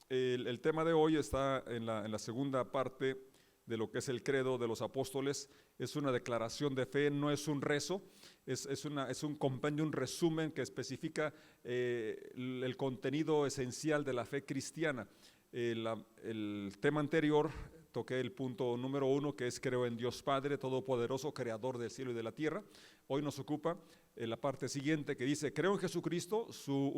El tema de hoy está en la segunda parte de lo que es el credo de los apóstoles. Es una declaración de fe, no es un rezo, es un compendio, un resumen que especifica el contenido esencial de la fe cristiana. El tema anterior toqué el punto número 1, que es creo en Dios Padre Todopoderoso, Creador del cielo y de la tierra. Hoy nos ocupa la parte siguiente, que dice: creo en Jesucristo, su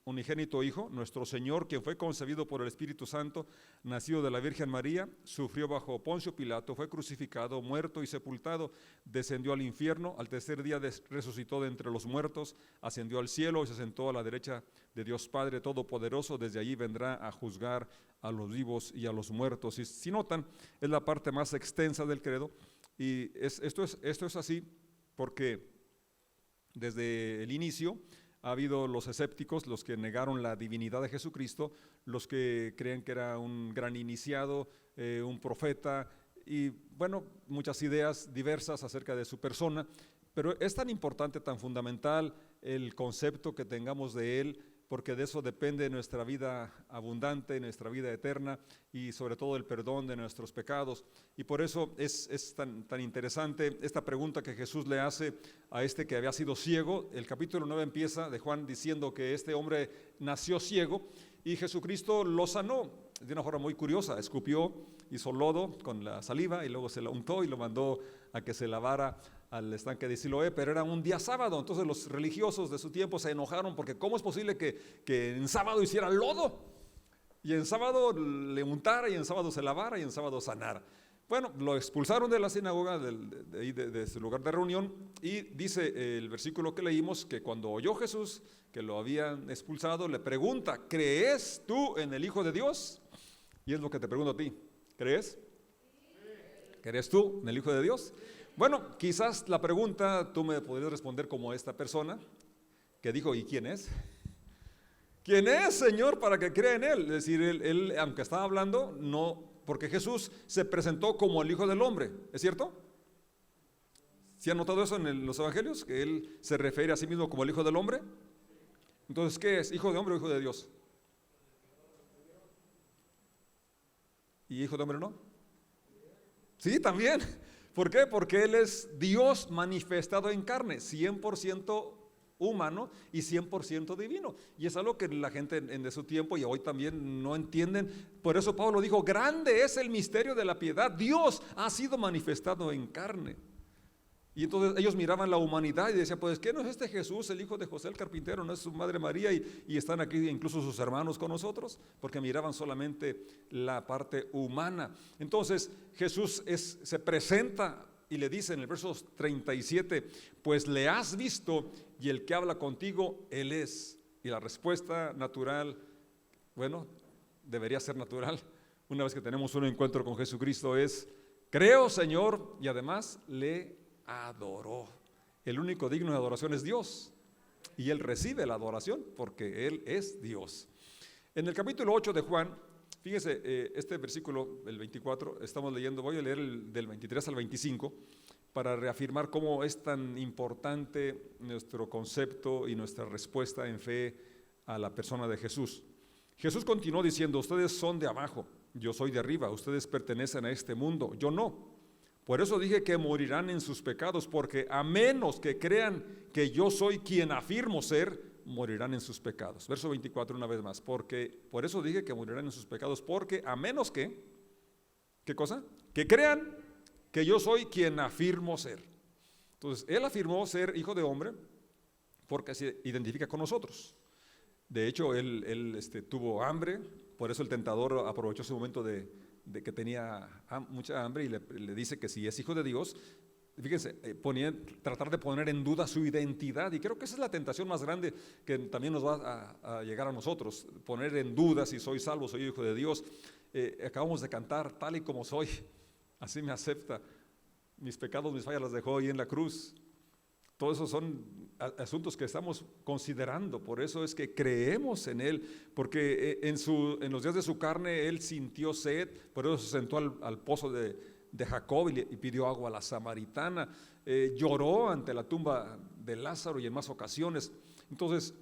unigénito Hijo, nuestro Señor, quien fue concebido por el Espíritu Santo, nacido de la Virgen María, sufrió bajo Poncio Pilato, fue crucificado, muerto y sepultado, descendió al infierno, al tercer día resucitó de entre los muertos, ascendió al cielo y se sentó a la derecha de Dios Padre Todopoderoso. Desde allí vendrá a juzgar a los vivos y a los muertos. Y si notan, es la parte más extensa del credo, y esto es así porque desde el inicio ha habido los escépticos, los que negaron la divinidad de Jesucristo, los que creen que era un gran iniciado, un profeta, y bueno, muchas ideas diversas acerca de su persona. Pero es tan importante, tan fundamental el concepto que tengamos de él, porque de eso depende nuestra vida abundante, nuestra vida eterna, y sobre todo el perdón de nuestros pecados. Y por eso es tan interesante esta pregunta que Jesús le hace a este que había sido ciego. El capítulo 9 empieza de Juan diciendo que este hombre nació ciego y Jesucristo lo sanó de una forma muy curiosa. Escupió, hizo lodo con la saliva y luego se lo untó y lo mandó a que se lavara al estanque de Siloé, pero era un día sábado. Entonces los religiosos de su tiempo se enojaron porque ¿cómo es posible que en sábado hiciera lodo? Y en sábado le untara, y en sábado se lavara, y en sábado sanara. Bueno, lo expulsaron de la sinagoga, de su lugar de reunión, y dice el versículo que leímos que cuando oyó Jesús que lo habían expulsado, le pregunta: ¿crees tú en el Hijo de Dios? Y es lo que te pregunto a ti: ¿crees? ¿Crees tú en el Hijo de Dios? Bueno, quizás la pregunta tú me podrías responder como esta persona que dijo: ¿y quién es? ¿Quién es, Señor, para que crea en Él? Es decir, él, aunque estaba hablando, no, porque Jesús se presentó como el Hijo del Hombre, ¿es cierto? ¿Sí han notado eso en los evangelios? Que Él se refiere a sí mismo como el Hijo del Hombre. Entonces, ¿qué es? ¿Hijo de hombre o hijo de Dios? ¿Y hijo de hombre no? Sí, también. ¿Por qué? Porque Él es Dios manifestado en carne, 100% humano y 100% divino. Y es algo que la gente de su tiempo y hoy también no entienden. Por eso Pablo dijo: grande es el misterio de la piedad, Dios ha sido manifestado en carne. Y entonces ellos miraban la humanidad y decían: pues ¿qué no es este Jesús, el hijo de José el carpintero? ¿No es su madre María? Y están aquí incluso sus hermanos con nosotros, porque miraban solamente la parte humana. Entonces Jesús se presenta y le dice en el verso 37: pues le has visto, y el que habla contigo, Él es. Y la respuesta natural, bueno, debería ser natural, una vez que tenemos un encuentro con Jesucristo, es: creo, Señor, y además le adoró. El único digno de adoración es Dios, y Él recibe la adoración porque Él es Dios. En el capítulo 8 de Juan, fíjese, este versículo, el 24, estamos leyendo, voy a leer del 23 al 25, para reafirmar cómo es tan importante nuestro concepto y nuestra respuesta en fe a la persona de Jesús. Jesús continuó diciendo: ustedes son de abajo, yo soy de arriba, ustedes pertenecen a este mundo, yo no. Por eso dije que morirán en sus pecados, porque a menos que crean que yo soy quien afirmo ser, morirán en sus pecados. Verso 24 una vez más: por eso dije que morirán en sus pecados, porque a menos que, ¿qué cosa? Que crean que yo soy quien afirmo ser. Entonces, Él afirmó ser hijo de hombre porque se identifica con nosotros. De hecho, él tuvo hambre, por eso el tentador aprovechó ese momento de que tenía mucha hambre y le dice que si es hijo de Dios. Fíjense, tratar de poner en duda su identidad, y creo que esa es la tentación más grande que también nos va a llegar a nosotros: poner en duda si soy salvo, soy hijo de Dios. Acabamos de cantar: tal y como soy, así me acepta, mis pecados, mis fallas las dejó ahí en la cruz. Todos esos son asuntos que estamos considerando. Por eso es que creemos en Él, porque en los días de su carne Él sintió sed, por eso se sentó al pozo de Jacob y pidió agua a la samaritana. Lloró ante la tumba de Lázaro y en más ocasiones. Entonces,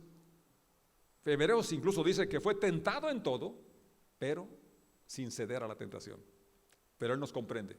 Hebreos incluso dice que fue tentado en todo, pero sin ceder a la tentación. Pero Él nos comprende.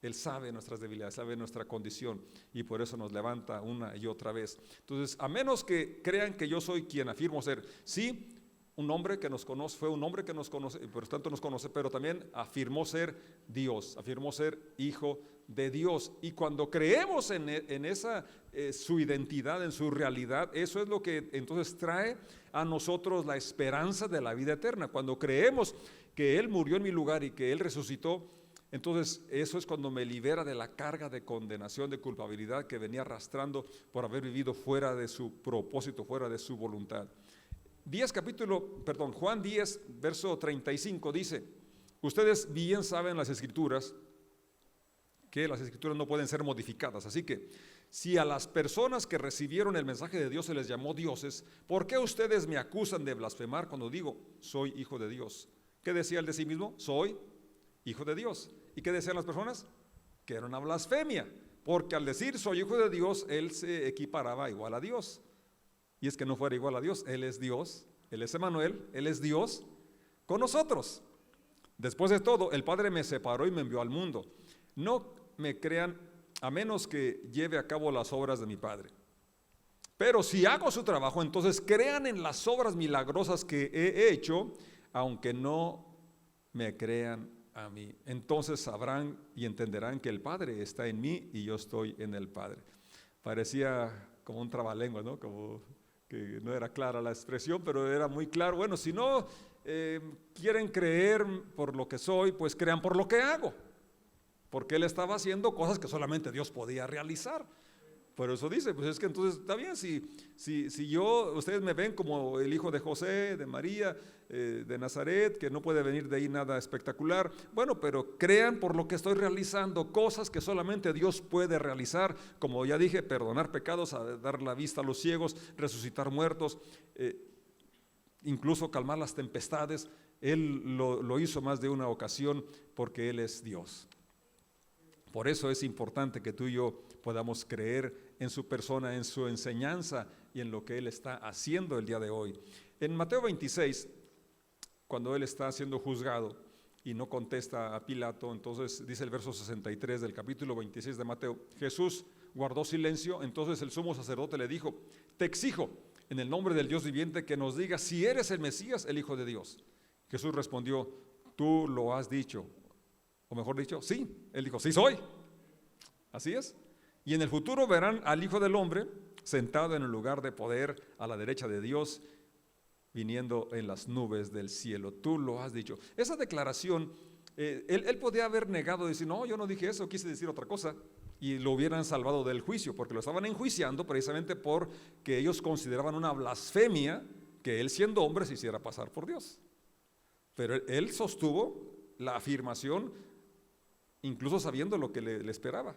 Él sabe nuestras debilidades, sabe nuestra condición y por eso nos levanta una y otra vez. Entonces, a menos que crean que yo soy quien afirmo ser, sí, un hombre que nos conoce, fue un hombre que nos conoce, por tanto nos conoce, pero también afirmó ser Dios, afirmó ser hijo de Dios. Y cuando creemos en esa su identidad, en su realidad, eso es lo que entonces trae a nosotros la esperanza de la vida eterna. Cuando creemos que Él murió en mi lugar y que Él resucitó, entonces eso es cuando me libera de la carga de condenación, de culpabilidad que venía arrastrando por haber vivido fuera de su propósito, fuera de su voluntad. Juan 10, verso 35 dice: ustedes bien saben las Escrituras, que las Escrituras no pueden ser modificadas, así que si a las personas que recibieron el mensaje de Dios se les llamó dioses, ¿por qué ustedes me acusan de blasfemar cuando digo soy hijo de Dios? ¿Qué decía él de sí mismo? Soy hijo de Dios. ¿Y qué decían las personas? Que era una blasfemia, porque al decir soy hijo de Dios, él se equiparaba igual a Dios. Y es que no fuera igual a Dios, Él es Dios, Él es Emmanuel, Él es Dios con nosotros. Después de todo, el Padre me separó y me envió al mundo. No me crean a menos que lleve a cabo las obras de mi Padre. Pero si hago su trabajo, entonces crean en las obras milagrosas que he hecho, aunque no me crean a mí. Entonces sabrán y entenderán que el Padre está en mí y yo estoy en el Padre. Parecía como un trabalengua, ¿no? Como que no era clara la expresión, pero era muy claro. Bueno, si no quieren creer por lo que soy, pues crean por lo que hago, porque Él estaba haciendo cosas que solamente Dios podía realizar. Por eso dice, pues es que entonces está bien, si ustedes me ven como el hijo de José, de María, de Nazaret, que no puede venir de ahí nada espectacular, bueno, pero crean por lo que estoy realizando, cosas que solamente Dios puede realizar, como ya dije, perdonar pecados, dar la vista a los ciegos, resucitar muertos, incluso calmar las tempestades. Él lo hizo más de una ocasión porque Él es Dios. Por eso es importante que tú y yo podamos creer en su persona, en su enseñanza y en lo que Él está haciendo el día de hoy. En Mateo 26, cuando Él está siendo juzgado y no contesta a Pilato, entonces dice el verso 63 del capítulo 26 de Mateo: Jesús guardó silencio, entonces el sumo sacerdote le dijo: te exijo, en el nombre del Dios viviente, que nos digas si eres el Mesías, el Hijo de Dios. Jesús respondió: tú lo has dicho. O mejor dicho, sí. Él dijo: sí soy. Así es. Y en el futuro verán al Hijo del Hombre sentado en el lugar de poder a la derecha de Dios, viniendo en las nubes del cielo. Tú lo has dicho. Esa declaración, él podía haber negado, decir: no, yo no dije eso, quise decir otra cosa, y lo hubieran salvado del juicio, porque lo estaban enjuiciando precisamente porque ellos consideraban una blasfemia que él, siendo hombre, se hiciera pasar por Dios. Pero él sostuvo la afirmación, incluso sabiendo lo que le esperaba,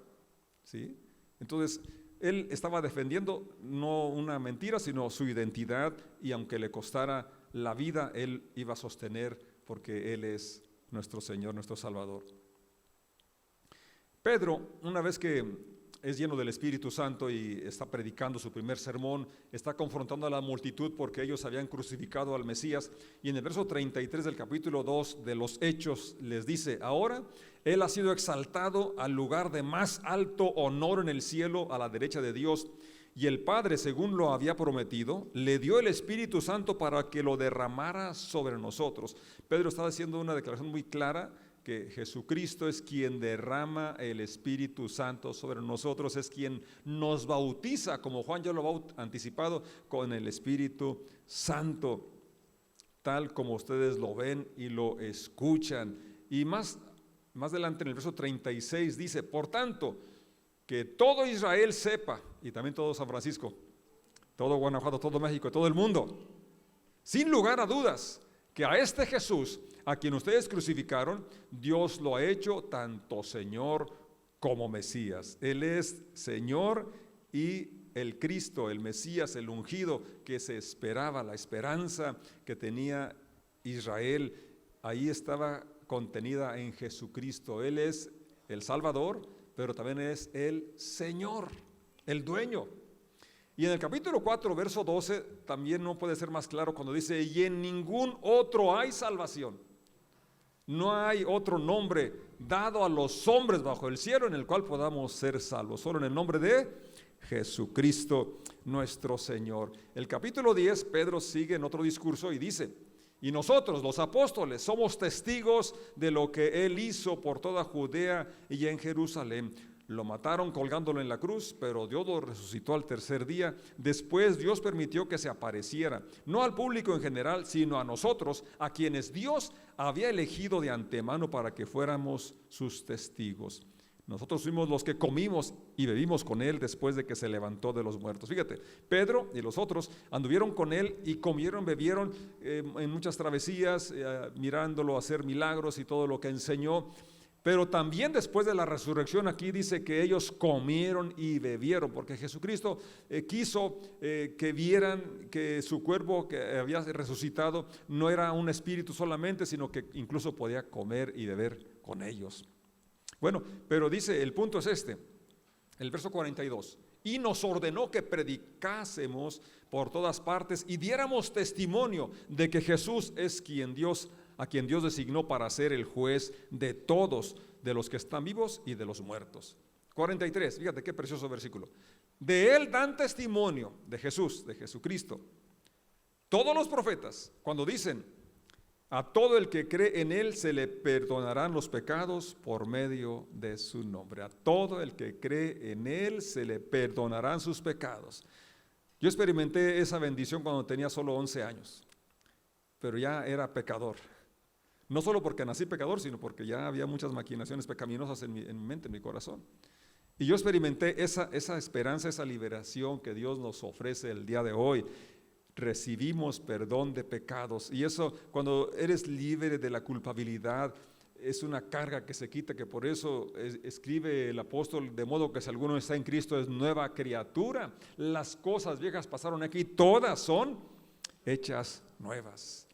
¿sí? Entonces, él estaba defendiendo no una mentira, sino su identidad, y aunque le costara la vida, él iba a sostener, porque Él es nuestro Señor, nuestro Salvador. Pedro, una vez que es lleno del Espíritu Santo y está predicando su primer sermón, está confrontando a la multitud porque ellos habían crucificado al Mesías, y en el verso 33 del capítulo 2 de los Hechos les dice: ahora Él ha sido exaltado al lugar de más alto honor en el cielo, a la derecha de Dios, y el Padre, según lo había prometido, le dio el Espíritu Santo para que lo derramara sobre nosotros. Pedro está haciendo una declaración muy clara, que Jesucristo es quien derrama el Espíritu Santo sobre nosotros, es quien nos bautiza, como Juan ya lo ha anticipado, con el Espíritu Santo, tal como ustedes lo ven y lo escuchan. Y más adelante en el verso 36 dice: por tanto, que todo Israel sepa, y también todo San Francisco, todo Guanajuato, todo México, todo el mundo, sin lugar a dudas, que a este Jesús, a quien ustedes crucificaron, Dios lo ha hecho tanto Señor como Mesías. Él es Señor y el Cristo, el Mesías, el ungido que se esperaba, la esperanza que tenía Israel, ahí estaba contenida en Jesucristo. Él es el Salvador, pero también es el Señor, el dueño. Y en el capítulo 4, verso 12, también no puede ser más claro cuando dice: y en ningún otro hay salvación. No hay otro nombre dado a los hombres bajo el cielo en el cual podamos ser salvos, solo en el nombre de Jesucristo nuestro Señor. El capítulo 10, Pedro sigue en otro discurso y dice: y nosotros, los apóstoles, somos testigos de lo que Él hizo por toda Judea y en Jerusalén. Lo mataron colgándolo en la cruz, pero Dios lo resucitó al tercer día. Después Dios permitió que se apareciera, no al público en general, sino a nosotros, a quienes Dios había elegido de antemano para que fuéramos sus testigos. Nosotros fuimos los que comimos y bebimos con Él después de que se levantó de los muertos. Fíjate, Pedro y los otros anduvieron con Él y comieron, bebieron en muchas travesías, mirándolo hacer milagros y todo lo que enseñó. Pero también después de la resurrección, aquí dice que ellos comieron y bebieron, porque Jesucristo quiso que vieran que su cuerpo que había resucitado no era un espíritu solamente, sino que incluso podía comer y beber con ellos. Bueno, pero dice, el punto es este, el verso 42, y nos ordenó que predicásemos por todas partes y diéramos testimonio de que Jesús es a quien Dios designó para ser el juez de todos, de los que están vivos y de los muertos. 43, fíjate qué precioso versículo. De Él dan testimonio, de Jesús, de Jesucristo, todos los profetas, cuando dicen: a todo el que cree en Él se le perdonarán los pecados por medio de su nombre. A todo el que cree en Él se le perdonarán sus pecados. Yo experimenté esa bendición cuando tenía solo 11 años, pero ya era pecador. No solo porque nací pecador, sino porque ya había muchas maquinaciones pecaminosas en mi mente, en mi corazón. Y yo experimenté esa esperanza, esa liberación que Dios nos ofrece el día de hoy. Recibimos perdón de pecados, y eso, cuando eres libre de la culpabilidad, es una carga que se quita, que por eso escribe el apóstol: de modo que si alguno está en Cristo es nueva criatura, las cosas viejas pasaron aquí, todas son hechas nuevas.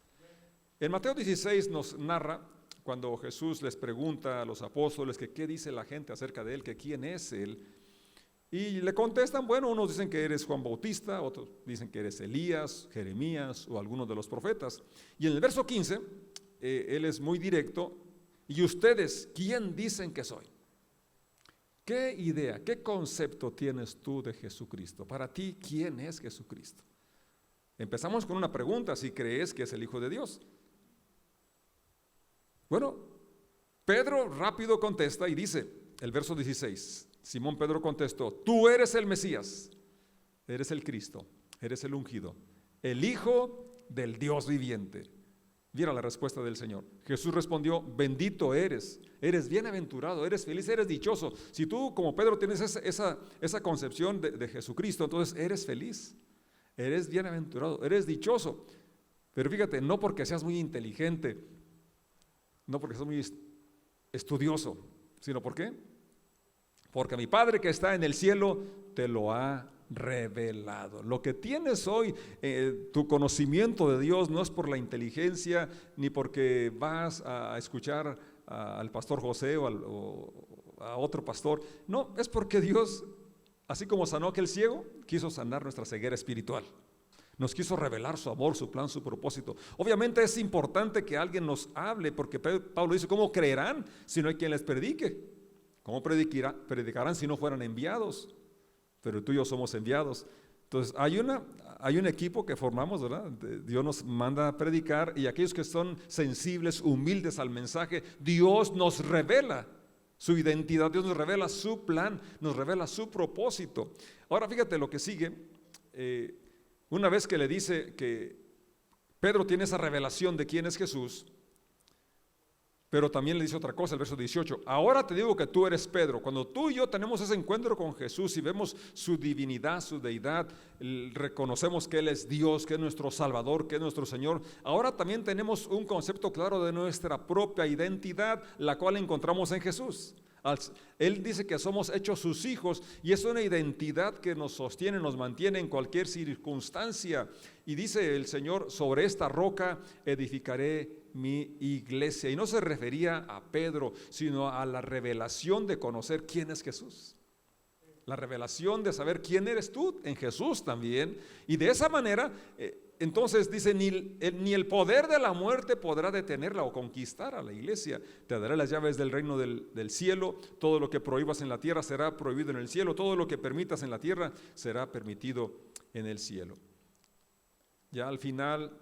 En Mateo 16 nos narra cuando Jesús les pregunta a los apóstoles que qué dice la gente acerca de Él, que quién es Él. Y le contestan, bueno, unos dicen que eres Juan Bautista, otros dicen que eres Elías, Jeremías o algunos de los profetas. Y en el verso 15, él es muy directo: ¿y ustedes quién dicen que soy? ¿Qué idea, qué concepto tienes tú de Jesucristo? Para ti, ¿quién es Jesucristo? Empezamos con una pregunta: ¿si crees que es el Hijo de Dios? Bueno, Pedro rápido contesta y dice, el verso 16, Simón Pedro contestó: tú eres el Mesías, eres el Cristo, eres el ungido, el Hijo del Dios viviente. Mira la respuesta del Señor. Jesús respondió: bendito eres bienaventurado, eres feliz, eres dichoso. Si tú, como Pedro, tienes esa concepción de Jesucristo, entonces eres feliz, eres bienaventurado, eres dichoso. Pero fíjate, no porque seas muy inteligente, no porque seas muy estudioso, sino ¿por qué? Porque mi Padre que está en el cielo te lo ha revelado. Lo que tienes hoy, tu conocimiento de Dios, no es por la inteligencia, ni porque vas a escuchar al pastor José o a otro pastor. No, es porque Dios, así como sanó a aquel ciego, quiso sanar nuestra ceguera espiritual. Nos quiso revelar su amor, su plan, su propósito. Obviamente es importante que alguien nos hable, porque Pablo dice: ¿cómo creerán si no hay quien les predique? ¿Cómo predicarán si no fueran enviados? Pero tú y yo somos enviados. Entonces hay un equipo que formamos, ¿verdad? Dios nos manda a predicar, y aquellos que son sensibles, humildes al mensaje, Dios nos revela su identidad, Dios nos revela su plan, nos revela su propósito. Ahora fíjate lo que sigue. Una vez que le dice que Pedro tiene esa revelación de quién es Jesús, pero también le dice otra cosa, el verso 18: ahora te digo que tú eres Pedro. Cuando tú y yo tenemos ese encuentro con Jesús y vemos su divinidad, su deidad, reconocemos que Él es Dios, que es nuestro Salvador, que es nuestro Señor, ahora también tenemos un concepto claro de nuestra propia identidad, la cual encontramos en Jesús. Él dice que somos hechos sus hijos, y es una identidad que nos sostiene, nos mantiene en cualquier circunstancia. Y dice el Señor: sobre esta roca edificaré mi iglesia. Y no se refería a Pedro, sino a la revelación de conocer quién es Jesús. La revelación de saber quién eres tú en Jesús también. Y de esa manera entonces dice, ni el poder de la muerte podrá detenerla o conquistar a la iglesia. Te daré las llaves del reino del cielo. Todo lo que prohíbas en la tierra será prohibido en el cielo. Todo lo que permitas en la tierra será permitido en el cielo. Ya al final,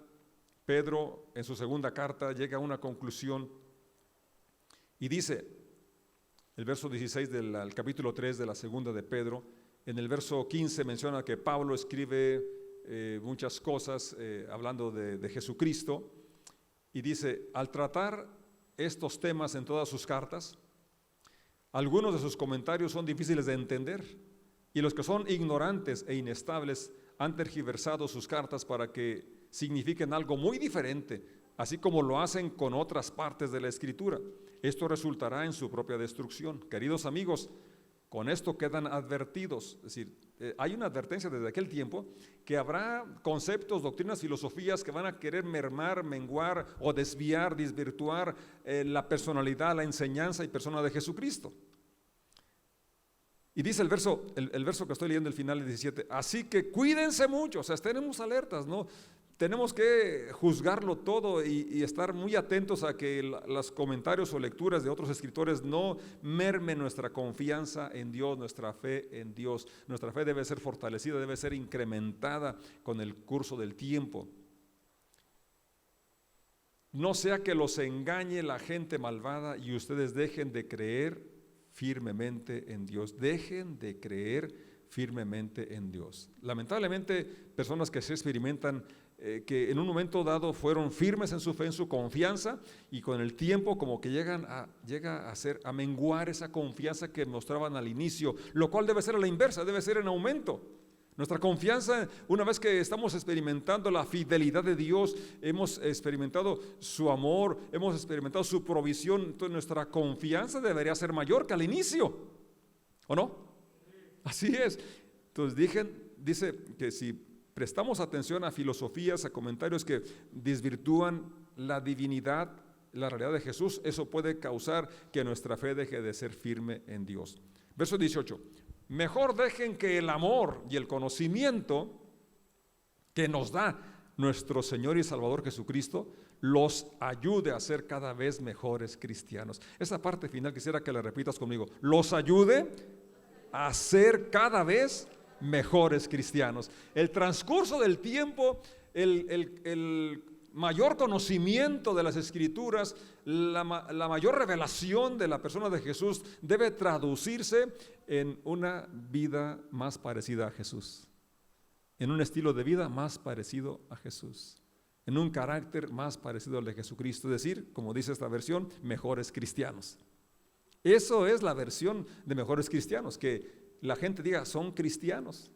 Pedro en su segunda carta llega a una conclusión y dice, el verso 16 del capítulo 3 de la segunda de Pedro, en el verso 15 menciona que Pablo escribe muchas cosas hablando de Jesucristo, y dice, al tratar estos temas en todas sus cartas, algunos de sus comentarios son difíciles de entender, y los que son ignorantes e inestables han tergiversado sus cartas para que signifiquen algo muy diferente, así como lo hacen con otras partes de la Escritura. Esto resultará en su propia destrucción. Queridos amigos, con esto quedan advertidos. Es decir, hay una advertencia desde aquel tiempo que habrá conceptos, doctrinas, filosofías que van a querer mermar, menguar o desviar, desvirtuar la personalidad, la enseñanza y persona de Jesucristo. Y dice el verso que estoy leyendo, el final del 17, así que cuídense mucho, o sea, estemos alertas, ¿no? Tenemos que juzgarlo todo y estar muy atentos a que los comentarios o lecturas de otros escritores no mermen nuestra confianza en Dios, nuestra fe en Dios. Nuestra fe debe ser fortalecida, debe ser incrementada con el curso del tiempo. No sea que los engañe la gente malvada y ustedes dejen de creer firmemente en Dios. Dejen de creer firmemente en Dios. Lamentablemente, personas que se experimentan que en un momento dado fueron firmes en su fe, en su confianza, y con el tiempo como que llega a menguar esa confianza que mostraban al inicio, lo cual debe ser a la inversa, debe ser en aumento. Nuestra confianza, una vez que estamos experimentando la fidelidad de Dios, hemos experimentado su amor, hemos experimentado su provisión, entonces nuestra confianza debería ser mayor que al inicio, ¿o no? Así es. Entonces dice que si prestamos atención a filosofías, a comentarios que desvirtúan la divinidad, la realidad de Jesús, eso puede causar que nuestra fe deje de ser firme en Dios. Verso 18. Mejor dejen que el amor y el conocimiento que nos da nuestro Señor y Salvador Jesucristo los ayude a ser cada vez mejores cristianos. Esa parte final quisiera que la repitas conmigo. Los ayude a ser cada vez mejores cristianos. El transcurso del tiempo, el mayor conocimiento de las Escrituras, la mayor revelación de la persona de Jesús debe traducirse en una vida más parecida a Jesús, en un estilo de vida más parecido a Jesús, en un carácter más parecido al de Jesucristo, es decir, como dice esta versión, mejores cristianos. Eso es la versión de mejores cristianos, que la gente diga, son cristianos.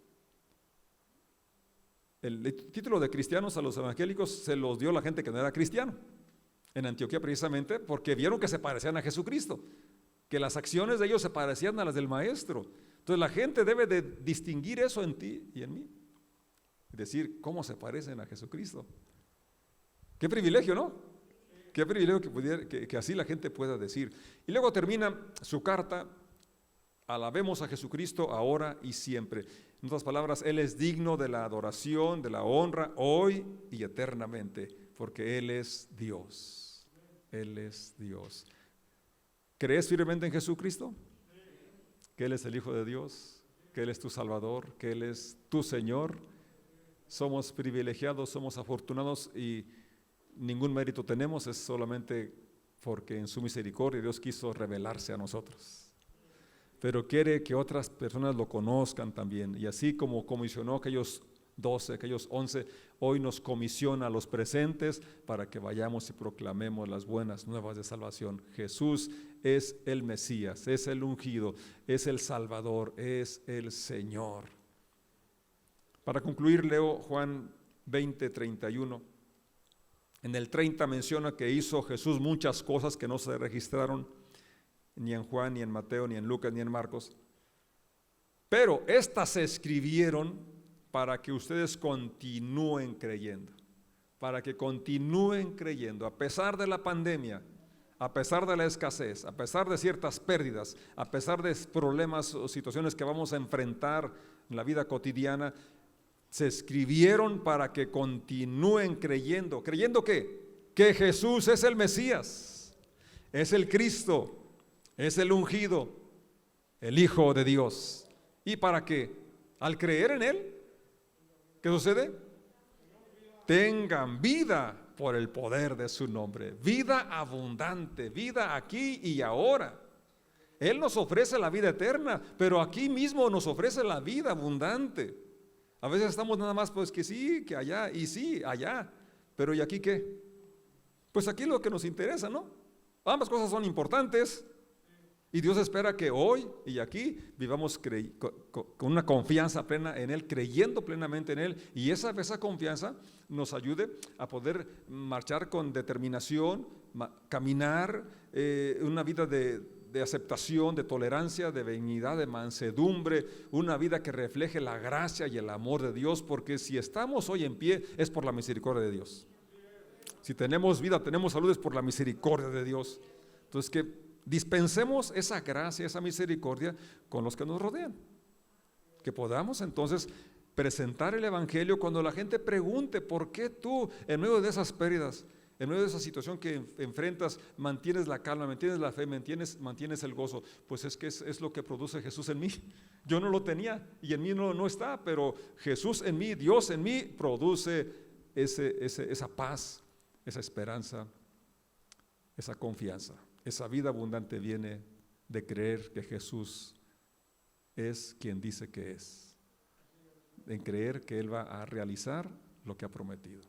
El título de cristianos a los evangélicos se los dio la gente que no era cristiano en Antioquía, precisamente porque vieron que se parecían a Jesucristo, que las acciones de ellos se parecían a las del maestro. Entonces la gente debe de distinguir eso en ti y en mí, y decir cómo se parecen a Jesucristo. Qué privilegio, ¿no? Qué privilegio que así la gente pueda decir. Y luego termina su carta: alabemos a Jesucristo ahora y siempre. En otras palabras, Él es digno de la adoración, de la honra, hoy y eternamente, porque Él es Dios. Él es Dios. ¿Crees firmemente en Jesucristo? Que Él es el Hijo de Dios, que Él es tu Salvador, que Él es tu Señor. Somos privilegiados, somos afortunados y ningún mérito tenemos, es solamente porque en su misericordia Dios quiso revelarse a nosotros. Pero quiere que otras personas lo conozcan también, y así como comisionó a aquellos 12, aquellos 11, hoy nos comisiona a los presentes para que vayamos y proclamemos las buenas nuevas de salvación. Jesús es el Mesías, es el ungido, es el Salvador, es el Señor. Para concluir, leo Juan 20:31. En el 30 menciona que hizo Jesús muchas cosas que no se registraron ni en Juan, ni en Mateo, ni en Lucas, ni en Marcos. Pero estas se escribieron para que ustedes continúen creyendo, para que continúen creyendo, a pesar de la pandemia, a pesar de la escasez, a pesar de ciertas pérdidas, a pesar de problemas o situaciones que vamos a enfrentar en la vida cotidiana. se escribieron para que continúen creyendo. ¿Creyendo qué? Que Jesús es el Mesías, es el Cristo, es el ungido, el Hijo de Dios. ¿Y para qué? Al creer en Él, ¿qué sucede? Tengan vida por el poder de su nombre, vida abundante, vida aquí y ahora. Él nos ofrece la vida eterna, pero aquí mismo nos ofrece la vida abundante. A veces estamos nada más pues que sí, que allá, y sí, allá, pero ¿y aquí qué? Pues aquí lo que nos interesa, ¿no? Ambas cosas son importantes y Dios espera que hoy y aquí vivamos con una confianza plena en Él, creyendo plenamente en Él, y esa confianza nos ayude a poder marchar con determinación, caminar una vida de aceptación, de tolerancia, de benignidad, de mansedumbre, una vida que refleje la gracia y el amor de Dios, porque si estamos hoy en pie es por la misericordia de Dios. Si tenemos vida, tenemos salud, es por la misericordia de Dios. Entonces que dispensemos esa gracia, esa misericordia con los que nos rodean. Que podamos entonces presentar el Evangelio cuando la gente pregunte: ¿por qué tú en medio de esas pérdidas, en medio de esa situación que enfrentas, mantienes la calma, mantienes la fe, mantienes el gozo? Pues es que es lo que produce Jesús en mí. Yo no lo tenía y en mí no está, pero Jesús en mí, Dios en mí, produce esa paz, esa esperanza, esa confianza. Esa vida abundante viene de creer que Jesús es quien dice que es, en creer que Él va a realizar lo que ha prometido.